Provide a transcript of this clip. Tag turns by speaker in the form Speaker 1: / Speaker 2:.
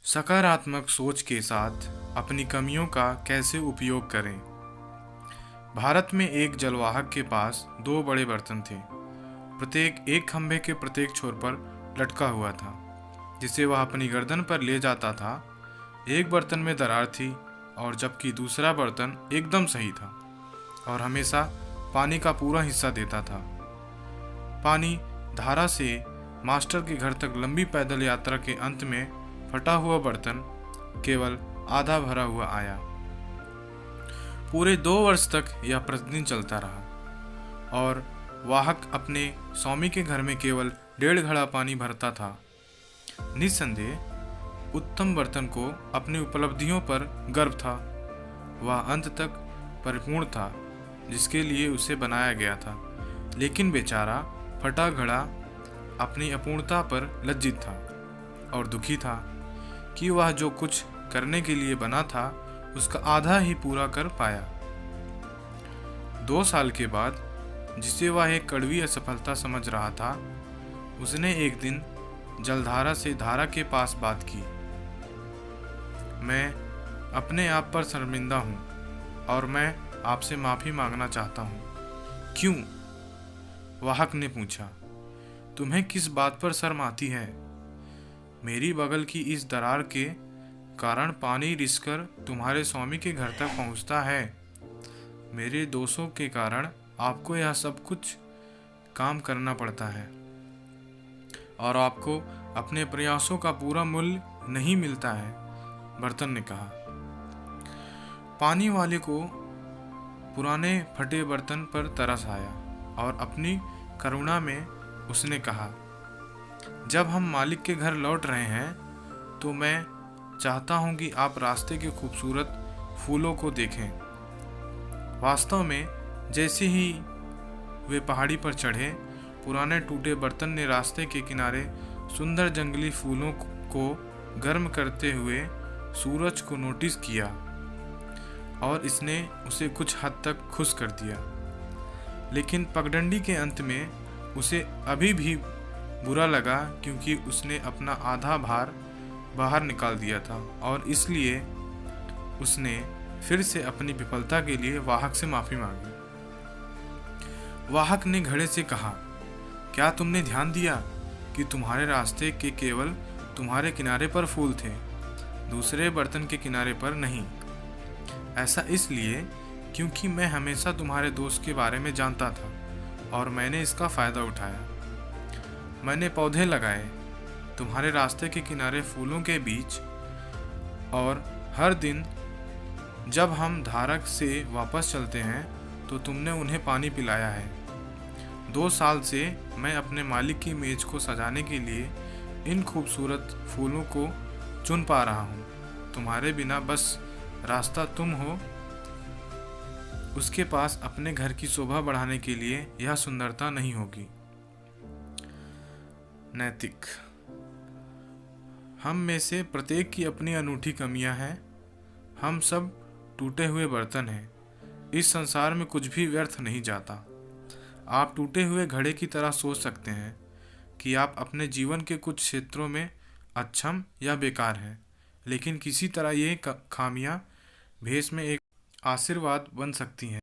Speaker 1: सकारात्मक सोच के साथ अपनी कमियों का कैसे उपयोग करें। भारत में एक जलवाहक के पास दो बड़े बर्तन थे। प्रत्येक एक खंभे के प्रत्येक छोर पर लटका हुआ था, जिसे वह अपनी गर्दन पर ले जाता था। एक बर्तन में दरार थी और जबकि दूसरा बर्तन एकदम सही था और हमेशा पानी का पूरा हिस्सा देता था। पानी धारा से मास्टर के घर तक लंबी पैदल यात्रा के अंत में फटा हुआ बर्तन केवल आधा भरा हुआ आया। पूरे 2 वर्ष तक यह प्रतिदिन चलता रहा और वाहक अपने स्वामी के घर में केवल 1.5 घड़ा पानी भरता था। निस्संदेह उत्तम बर्तन को अपनी उपलब्धियों पर गर्व था। वह अंत तक परिपूर्ण था जिसके लिए उसे बनाया गया था, लेकिन बेचारा फटा घड़ा अपनी अपूर्णता पर लज्जित था और दुखी था कि वह जो कुछ करने के लिए बना था उसका आधा ही पूरा कर पाया। 2 साल के बाद, जिसे वह एक कड़वी असफलता समझ रहा था, उसने एक दिन जलधारा से धारा के पास बात की। मैं अपने आप पर शर्मिंदा हूँ और मैं आपसे माफ़ी मांगना चाहता हूँ। क्यों? वाहक ने पूछा। तुम्हें किस बात पर शर्म आती है? मेरी बगल की इस दरार के कारण पानी रिसकर तुम्हारे स्वामी के घर तक पहुंचता है। मेरे दोषों के कारण आपको यह सब कुछ काम करना पड़ता है और आपको अपने प्रयासों का पूरा मूल्य नहीं मिलता है, बर्तन ने कहा। पानी वाले को पुराने फटे बर्तन पर तरस आया और अपनी करुणा में उसने कहा, जब हम मालिक के घर लौट रहे हैं तो मैं चाहता हूं कि आप रास्ते के खूबसूरत फूलों को देखें। वास्तव में जैसे ही वे पहाड़ी पर चढ़े, पुराने टूटे बर्तन ने रास्ते के किनारे सुंदर जंगली फूलों को गर्म करते हुए सूरज को नोटिस किया और इसने उसे कुछ हद तक खुश कर दिया। लेकिन पगडंडी के अंत में उसे अभी भी बुरा लगा, क्योंकि उसने अपना आधा भार बाहर निकाल दिया था और इसलिए उसने फिर से अपनी विफलता के लिए वाहक से माफ़ी मांगी। वाहक ने घड़े से कहा, क्या तुमने ध्यान दिया कि तुम्हारे रास्ते के केवल तुम्हारे किनारे पर फूल थे, दूसरे बर्तन के किनारे पर नहीं? ऐसा इसलिए क्योंकि मैं हमेशा तुम्हारे दोस्त के बारे में जानता था और मैंने इसका फ़ायदा उठाया। मैंने पौधे लगाए तुम्हारे रास्ते के किनारे फूलों के बीच, और हर दिन जब हम धारा से वापस चलते हैं तो तुमने उन्हें पानी पिलाया है। 2 साल से मैं अपने मालिक की मेज को सजाने के लिए इन खूबसूरत फूलों को चुन पा रहा हूँ। तुम्हारे बिना बस रास्ता तुम हो, उसके पास अपने घर की शोभा बढ़ाने के लिए यह सुंदरता नहीं होगी। नैतिक। हम में से प्रत्येक की अपनी अनूठी कमियां हैं। हम सब टूटे हुए बर्तन हैं। इस संसार में कुछ भी व्यर्थ नहीं जाता। आप टूटे हुए घड़े की तरह सोच सकते हैं कि आप अपने जीवन के कुछ क्षेत्रों में अक्षम या बेकार हैं, लेकिन किसी तरह ये खामियां भेष में एक आशीर्वाद बन सकती हैं।